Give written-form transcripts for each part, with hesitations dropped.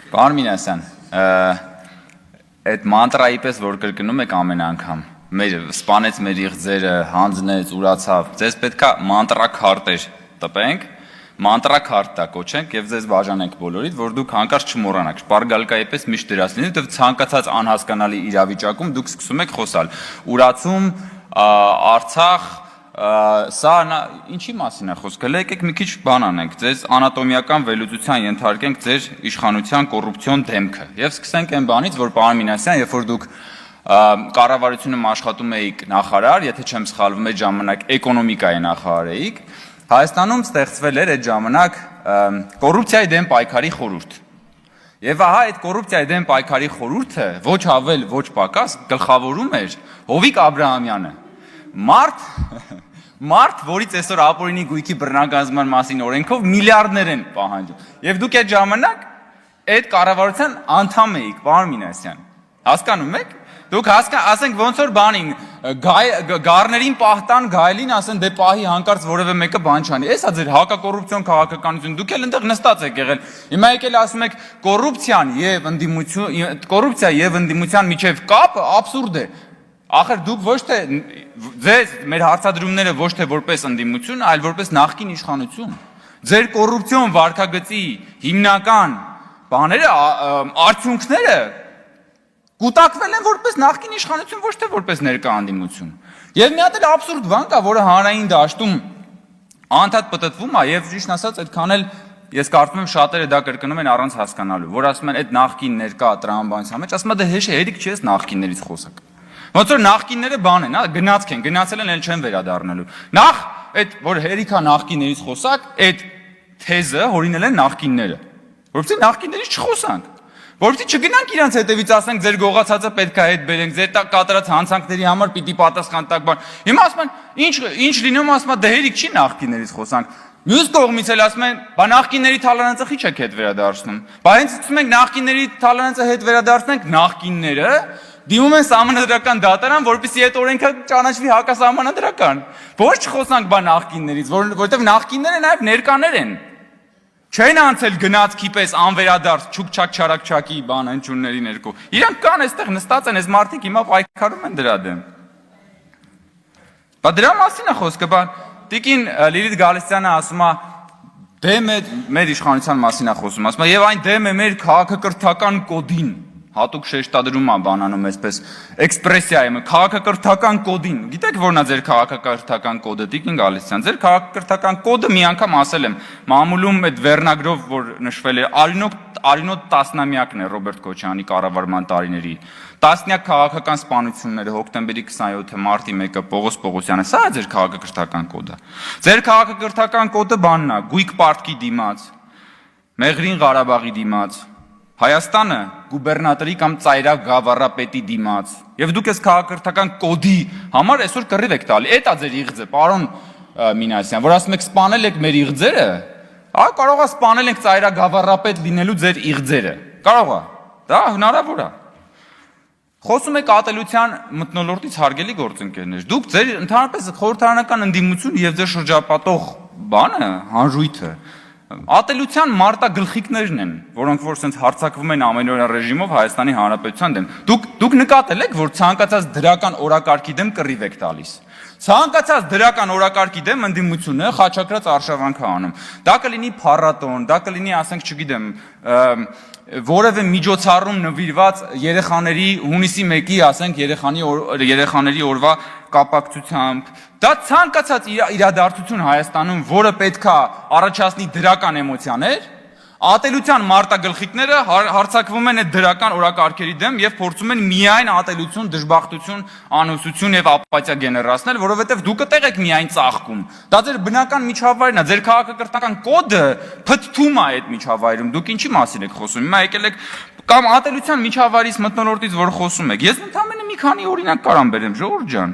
Պարոն Մինասյան, այդ մանտրայի պես որ կրկնում եք ամեն անգամ, սպանեց մեր իղձերը, հանձնեց, ուրացավ, ձեզ պետքա մանտրաքարտեր տպենք, մանտրաքարտ կոչենք եւ ձեզ բաժանենք բոլորիդ, որ դուք հանկարծ չմոռանաք, շպարգալկայի պես միշտ դրած լինի, որտեղ ցանկացած անհասկանալի իրավիճակում դուք սկսում եք խոսալ, ուրացում, Արցախ, սա ինչի մասին է խոսքը, եկեք մի քիչ բան անենք, ձեզ անատոմիական վերլուծության ենթարկենք ձեր իշխանության կոռուպցիոն դեմքը եւ սկսենք այն բանից, որ պարոն Մինասյան, երբ որ դուք կառավարությունում աշխատում էիք նախարար, եթե չեմ սխալվում, այդ ժամանակ էկոնոմիկայի նախարար էիք, Հայաստանում ստեղծվել էր այդ ժամանակ կոռուպցիայի դեմ պայքարի խորհուրդ։ Եվ ահա այդ կոռուպցիայի դեմ պայքարի խորհուրդը ոչ ավել, ոչ պակաս գլխավորում էր Հովիկ Աբրահամյանը։ Մարդ, որից այսօր ապօրինի գույքի բռնագազման մասին օրենքով միլիարդներ են պահանջում։ Եվ դուք այդ ժամանակ այդ կառավարության անդամ էիք, պարոն Մինասյան։ Հասկանում եք։ Դուք ասենք ոնց որ բանին գառներին պահտան գայլին ասեն դե պահի հանկարծ որևէ մեկը բան չանի։ Էսա ձեր հակակոռուպցիոն քաղաքականություն, դուք էլ այնտեղ նստած եք եղել։ Հիմա եկել ասում եք կոռուպցիա եւ ընդդիմության միջև կապը աբսուրդ է։ Ախր դուք ոչ թե ձեզ մեր հարցադրումները ոչ թե որպես ընդդիմություն, այլ որպես նախկին իշխանություն։ Ձեր կոռուպցիոն վարքագծի հիմնական բաները, արդյունքները կուտակվել են որպես նախկին իշխանություն, ոչ թե որպես ներկա ընդդիմություն։ Եվ մի հատ էլ աբսուրդ բան կա, որը հանրային դաշտում անդադ պտտվում է եւ ճիշտ ասած այդքան էլ ես կարծում եմ շատերը դա կրկնում են առանց հասկանալու, որ ասում են այդ նախկին ներկա տրամաբանության մեջ, ասում է դե հերիք չի ես նախկիններից խոսակ։ Ոնց որ նախկինները բան են, գնացք են, գնացել են, էլ չեն վերադառնալու։ Նախ այդ որ հերիքա նախկիններից խոսակ, այդ թեզը հորինել են նախկինները։ Որովհետեւ նախկիններից չխոսանք։ Որովհետեւ չգնանք իրանց հետևից ասենք ձեր գողացածը պետք է հետ բերենք, ձեր կատարած հանցանքների համար պիտի պատասխան տակ բան։ Հիմա ասում են, ինչ լինում, ասում է դե հերիք չի նախկիններից խոսանք։ Մյուս կողմից էլ ասում են, բա նախկինների թալանացը խիչ եք հետ վերադարձնում։ Բա հենց ասում ենք նախկինների թալանացը հետ վերադարձնենք, նախկինները դիմում են սահմանադրական դատարան, որպեսզի այդ օրենքը ճանաչվի հակասահմանադրական։ Ոչ չխոսանք բա նախկիններից, որովհետև նախկինները նաև ներկաներ են։ Չեն անցել գնացքի պես անվերադարձ չուկչակ չարակչակի բան հնչյունների ներքո։ Իրանք կան այստեղ նստած են, այս մարդիկ հիմա պայքարում են դրա դեմ։ Բա դրա մասին է խոսքը, բա Տիկին Լիլիթ Գալստյանը ասում է դեմ է մեր իշխանության մասին է խոսում, ասում է եւ այն դեմ է մեր քաղաքակրթական կոդին։ Հատուկ շեշտադրում է բանանում այսպես էքսպրեսիա է քաղաքակրթական կոդին։ Գիտեք որն է ձեր քաղաքակրթական կոդը, Տիկին Գալստյան, ձեր քաղաքակրթական կոդը մի անգամ ասել եմ մամուլում այդ վերնագրով, որ նշվել է Արինոտ տասնամյակն է Ռոբերտ Քոչարյանի կառավարման տարիների։ Տասնյակ քաղաքական սպանությունները հոկտեմբերի 27-ը, մարտի 1-ը Պողոս Պողոսյանը, սա է ձեր քաղաքակրթական կոդը։ Ձեր քաղաքակրթական կոդը բանն է՝ գույք պարտքի դիմաց, Մեղրին Ղարաբաղի դիմաց, Հայաստանը գուբերնատորի կամ ծայրակ գավառապետի դիմաց։ Եվ դուք այս քաղաքակրթական կոդի համար այսօր կռիվ եք տալի։ Էդ է ձեր իղձը, պարոն Մինասյան, որ ասում եք սպանել եք մեր իղձերը, կարող է սպանել ենք ծայրակ գավառապետ լինելու ձեր իղձերը։ Կարող է։ Դա հնարավոր է։ Խոսում եք ատելության մթնոլորտից հարգելի գործընկերներ։ Դուք ձեր ընդհանրապես խորհրդարանական ընդդիմություն եւ ձեր շրջապատող բանը, հանրույթը ատելության մարտագլխիկներն են, որոնք որ սենց հարձակվում են ամենօրյա ռեժիմով Հայաստանի Հանրապետության դեմ։ Դուք նկատել եք, որ ցանկացած դրական օրակարգի դեմ կռիվ եք տալիս։ Ցանկացած դրական օրակարգի դեմ ընդդիմությունը խաչակրած արշավանք է անում։ Դա կլինի փառատոն, դա կլինի, ասենք, չգիտեմ, որևէ միջոցառում նվիրված երեխաների հունիսի 1-ի, ասենք, երեխաների օրվա կապակցությամբ։ Դա ցանկացած իրադարձություն Հայաստանում, որը պետքա առաջացնի դրական էմոցիաներ, ատելության մարտագլխիկները հարձակվում են այդ դրական օրակարգերի դեմ եւ փորձում են միայն ատելություն, դժբախտություն, անհուսություն եւ ապաթիա գեներացնել, որովհետեւ դուք այդտեղ եք միայն ծաղկում։ Դա ձեր բնական միջավայրն է, ձեր քաղաքակրթական կոդը փթթում է այդ միջավայրում։ Դուք ինչի մասին եք խոսում։ Հիմա եկել եք կամ ատելության միջավայրից մթնոլորտից որ խոսում եք։ Ես ընդամենը մի քանի օրինակ կարամ բերեմ, ժողովուրդ ջան։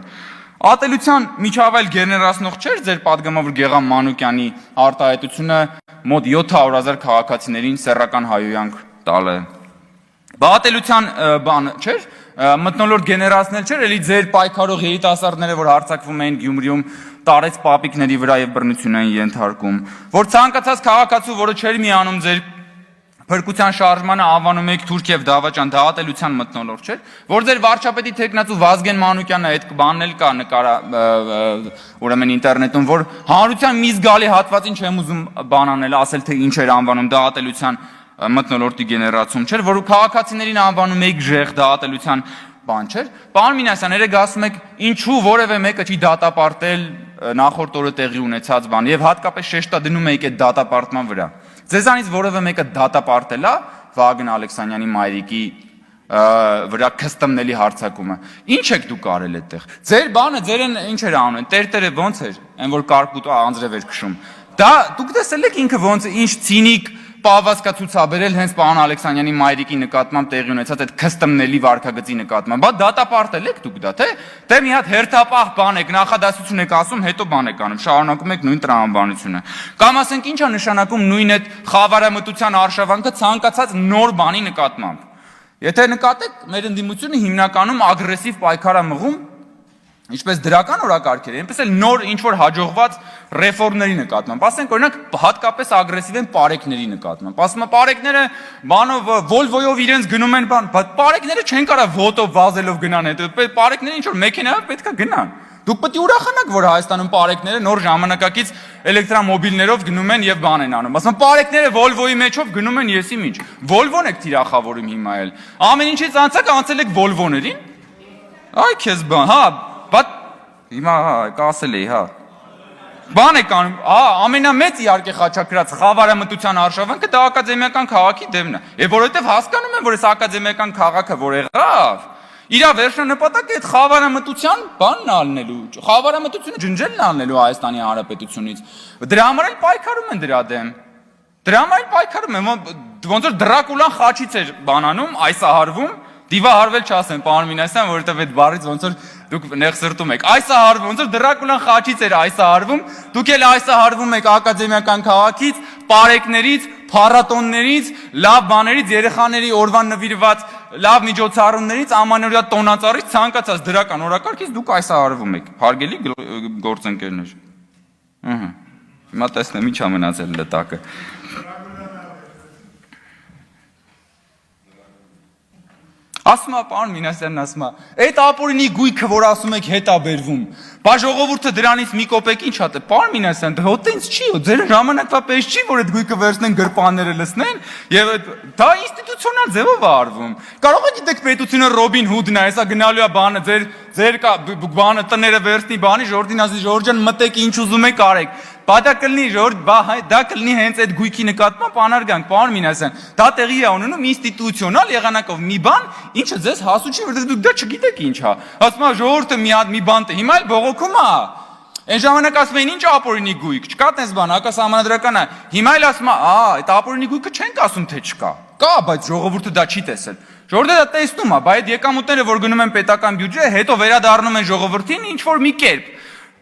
Ատելության միջավայր գեներացնող չէր ձեր падգամավոր Գեգամ Մանուկյանի արտահայտությունը մոտ 700,000 քաղաքացիներին սեռական հայոյանք տալը։ Ատելության բան չէր, մթնոլորտ գեներացնել չէր, էլի ձեր պայքարող երիտասարդները, որ հարձակվում էին Գյումրիում, տարեց պապիկների վրա եւ բռնություն էին ենթարկում, որ ցանկացած քաղաքացու, որը չէր միանում ձեր փրկության շարժմանը անվանում եք Թուրքիև դավաճան դատելության մթնոլորտ չէ, որ ձեր վարչապետի տեխնացու Վազգեն Մանուկյանը այդ բանն էլ կա նկարա ուրեմն ինտերնետում, որ հանրության մի զգալի հատվածին չեմ ուզում բանանել, ասել թե ինչ էր անվանում դատելության մթնոլորտի գեներացում չէր, որ քաղաքացիներին անվանում եք ժեղ դատելության բան չէր։ Պարոն Մինասյան, երեք ասում եք, ինչու որևէ մեկը չի դատապարտել նախորդ օրը տեղի ունեցած բան եւ հատկապես շեշտադրում եք այդ դատապարտման վրա։ Ձեզանից որևէ մեկը դատապարտել է Վագն Ալեքսանյանի մայրիկի վրա կստմնելի հարձակումը։ Ինչ եք դուք արել այդտեղ։ Ձեր բանը ձերեն ինչ էր անում, տերտերը ոնց էր, այն որ կարկուտ անձրև էր քշում։ Դա դուք տեսել եք ինքը ոնց ինչ ցինիկ պահվածքա ցուցաբերել հենց պարոն Ալեքսանյանի մայրիկի նկատմամբ տեղի ունեցած այդ քստմնելի վարքագծի նկատմամբ։ Բա դատապարտել եք դուք դա, թե մի հատ հերթապահ բան եք, նախադասություն եք ասում, հետո բան եք անում, շարունակում եք նույն տրամաբանությունը։ Կամ ասենք ինչ է նշանակում նույն այդ խավարամտության արշավանքը ցանկացած նոր բանի նկատմամբ։ Եթե նկատեք, մեր ընդդիմությունը հիմնականում ագրեսիվ պայքար է մղում ինչպես դրական օրակարգեր, այնպես էլ նոր ինչ-որ հաջողված ռեֆորմների նկատմամբ։ Ասենք օրինակ հատկապես ագրեսիվ են պարեկների նկատմամբ։ Ասում են պարեկները բանով Volvo-ով իրենց գնում են բան, բայց պարեկները չեն կարող ոտով վազելով գնան այդ։ Պարեկները ինչ-որ մեքենայով պետքա գնան։ Դուք պետք է ուրախանաք, որ Հայաստանում պարեկները նոր ժամանակակից էլեկտրամոբիլներով գնում են եւ բան են անում։ Ասում են պարեկները Volvo-ի մեջով գնում են եսի ինչ։ Volvo-ն եք թիրախավորում հիմա էլ։ Ամեն ինչից անցակ անցել եք Volvo-ներին։ Այ քեզ բան, հա Բայց հիմա կասել էի, հա։ Բան եք անում, ամենամեծ իհարկե խաչակրած խավարամտության արշավանքը դա ակադեմիական քաղաքի դեմն է։ Եվ որովհետև հասկանում են, որ այս ակադեմիական քաղաքը որ եղավ, իր վերջնանպատակը այդ խավարամտության բանն ալնելու, խավարամտությունը ջնջելն ալնելու Հայաստանի Հանրապետությունից։ Դրա համար էլ պայքարում են դրա դեմ։ Դրա համար էլ պայքարում են, ոնց որ Դրակուլան խաչից էր բանանում, այսահարվում Դիվահարվել չասեմ, պարոն Մինասյան, որովհետև այդ բառից ոնց որ դուք նեղսրտում եք։ Այսահարվում, ոնց որ Դրակուլան խաչից էր այսահարվում, դուք էլ այսահարվում եք ակադեմիական քաղաքից, պարեկներից, փառատոններից, լավ բաներից, երեխաների օրվան նվիրված լավ միջոցառումներից, ամանորյա տոնածառից, ցանկացած դրական օրակարգից դուք այսահարվում եք։ Հարգելի գործընկերներ։ Հիմա տեսնեմ ինչ ա մնացել լտակը։ Ասում է պարոն Մինասյանն ասում է, այդ ապօրինի գույքը, որ ասում եք հետ է բերվում, բա ժողովուրդը դրանից մի կոպեկ ինչ հատ է, պարոն Մինասյան, դա ինձ չի, ձեր ժամանակվա պես չի, որ այդ գույքը վերցնեն գրպանները լցնեն, եւ դա ինստիտուցիոնալ ձևով է արվում։ Կարող եք գիտեք պետությունը Ռոբին Հուդն է, հեսա գնալու է բանը, ձեր բանը տները վերցնի բանի, ժողովրդին ասի Ժորժ ջան մտեք ինչ ուզում եք արեք։ Բա դա կլինի դա կլինի հենց այդ գույքի նկատմամբ անարգանք, պարոն Մինասյան։ Դա տեղի է ունենում ինստիտուցիոնալ եղանակով մի բան, ինչը ձեզ հասու չի, որովհետև դուք դա չգիտեք ինչ է։ Ասում է ժողովուրդը մի հատ մի բան հիմա էլ բողոքում է։ Այն ժամանակ ասում էին ինչ ապօրինի գույք, չկա տես բան, հակասահմանադրական է։ Հիմա էլ ասում է, այդ ապօրինի գույքը չենք ասում թե չկա։ Կա, բայց ժողովուրդը դա չի տեսել։ Ժողովուրդը դա տեսնում է, բայց այդ եկամուտները, որ գնում են պետական բյուջե, հետո վերադառնում են ժողովրդին ինչ որ մի կերպ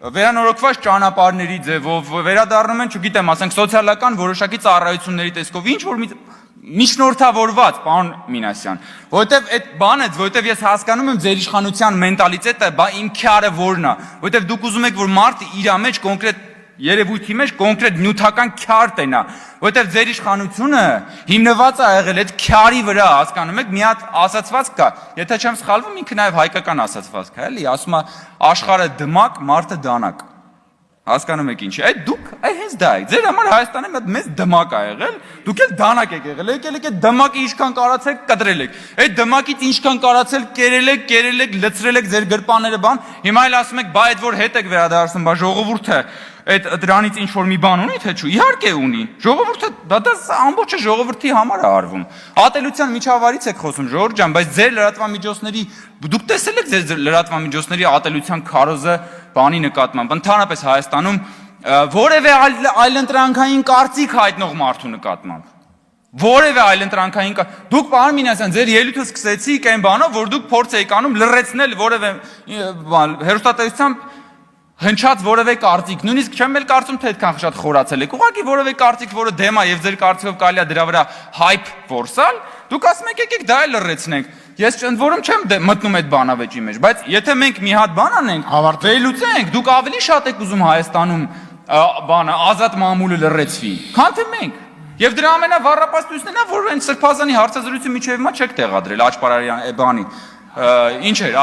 վերանորոգված ճանապարհների ձևով, վերադառնում են, չգիտեմ, ասենք սոցիալական որոշակի ծառայությունների տեսքով, ինչ որ միջնորդավորված, պարոն Մինասյան, որովհետև այդ բանը, որովհետև ես հասկանում եմ ձեր իշխանության մենտալիտետը, բա իմ քյարը որն է, որովհետև դուք ուզում եք, որ մարդը իր մեջ կոնկրետ երևույթի մեջ կոնկրետ նյութական քյար տենա, որովհետև ձեր իշխանությունը հիմնված է եղել այդ քյարի վրա, հասկանում եք, մի հատ ասացվածք կա, եթե չեմ սխալվում, ինքը նաև հայկական ասացվածք է, էլի, ասում է աշխարհը դմակ, մարդը դանակ։ Հասկանում եք ինչ է, այդ դուք հենց դա եք, ձեր համար Հայաստանը մեծ դմակ ա եղել, դուք էլ դանակ եք եղել, եկել եք այդ դմակը ինչքան կարացել կտրել եք, այդ դմակից ինչքան կարացել կերել եք, լցրել եք ձեր գրպանները բան, հիմա էլ ասում եք, բա այդ որ հետ եք վերադարձնում, բա ժողովուրդը այդ դրանից ինչ որ մի բան ունի թե չէ, իհարկե ունի, ժողովուրդը դա ամբողջը ժողովրդի համար է արվում, ատելության միջավայրից եք խոսում, Ժորժ ջան, բայց ձեր լրատվամիջոցների, դուք տեսել եք ձեր լրատվամիջոցների ատելության քարոզը բանի նկատմամբ, ընդհանրապես Հայաստանում որևէ այլընտրանքային կարծիք հայտնող մարդու նկատմամբ, որևէ այլընտրանքային դուք պարոն Մինասյան, ձեր ելույթը սկսեցիք այն բանով, որ դուք փորձ եք անում լրացնել որևէ հեռուստատեսությամբ հնչած որևէ կարծիք, նույնիսկ չեմ էլ կարծում թե այդքան շատ խորացել եք, ուղղակի որևէ կարծիք, որը դեմ է եւ ձեր կարծիքով կարելի է դրա վրա հայփ որսալ, դուք ասում եք եկեք դա էլ լրացնենք։ Ես ընդ որում չեմ մտնում այդ բանավեճի մեջ, բայց եթե մենք մի հատ բան անենք, վերլուծենք, դուք ավելի շատ եք ուզում Հայաստանում բանը ազատ մամուլը լրացվի, քան թե մենք։ Եվ դրա ամենավառապաստույցն է, որ այն Սրբազանի հարցազրույցի միջև հիմա չեք տեղադրել Աճպարարյան բանի։ Ինչ էր,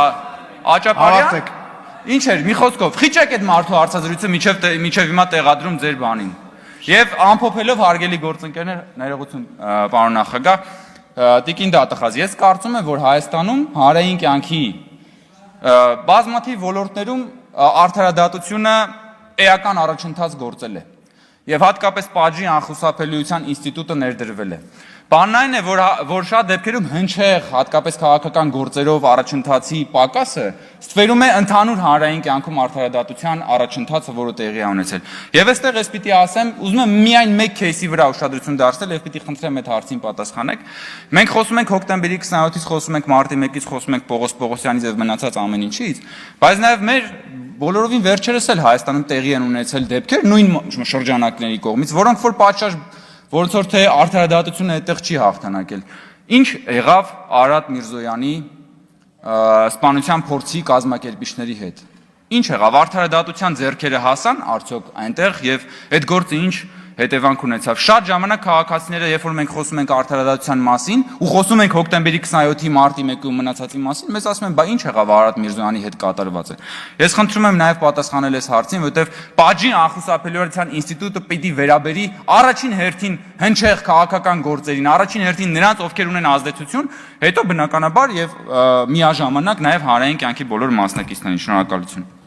Աճապարյան։ Ինչ էր, մի խոսքով, խիչ եք այդ մարդու հարցազրույցը միջև հիմա տեղադրում ձեր բանին։ Եվ ամփոփելով հարգելի գործընկերներ, ներողություն, պարոն նախագահ, Տիկին Դատախազ, ես կարծում եմ, որ Հայաստանում հանրային կյանքի բազմաթիվ ոլորտներում արդարադատությունը էական առաջընթաց գործել է եւ հատկապես պատժի անխուսափելիության ինստիտուտը ներդրվել է։ Բանն այն է, որ շատ դեպքերում հնչեղ, հատկապես քաղաքական գործերով առաջընթացի պակասը ստվերում է ընդհանուր հանրային կյանքում արդարադատության առաջընթացը, որը տեղի է ունեցել։ Եվ այստեղ ես պիտի ասեմ, ուզում եմ միայն մեկ кейսի վրա ուշադրություն դարձնել եւ պիտի խնդրեմ այդ հարցին պատասխանեք։ Մենք խոսում ենք հոկտեմբերի 27-ից, խոսում ենք մարտի 1-ից, խոսում ենք Պողոս Պողոսյանից եւ մնացած ամեն ինչից, բայց նաեւ մեր բոլորովին վերջերս էլ Հայաստանում տեղի են ունեցել դեպքեր նույն շրջանակների կողմից, որոնք որ պատշաճ ոնց որ թե արդարադատությունը այդտեղ չի հաղթանակել։ Ինչ եղավ Արադ Միրզոյանի սպանության փորձի կազմակերպիչների հետ։ Ինչ եղավ, արդարադատության ձեռքերը հասան արդյոք այնտեղ եւ այդ գործը ինչ հետևանք ունեցավ։ Շատ ժամանակ քաղաքացիները, երբ որ մենք խոսում ենք արդարադատության մասին ու խոսում ենք հոկտեմբերի 27-ի մարտի 1-ի ու մնացածի մասին, մեզ ասում են, բա ինչ եղավ Արադ Միրզոյանի հետ կատարվածը։ Ես խնդրում եմ նաև պատասխանել այս հարցին, որովհետև պատժի անխուսափելիության ինստիտուտը պիտի վերաբերի առաջին հերթին հնչեղ քաղաքական գործերին, առաջին հերթին նրանց, ովքեր ունեն ազդեցություն, հետո բնականաբար եւ միաժամանակ նաև հանրային կյանքի բոլոր մասնակիցներին։ Շնորհակալություն։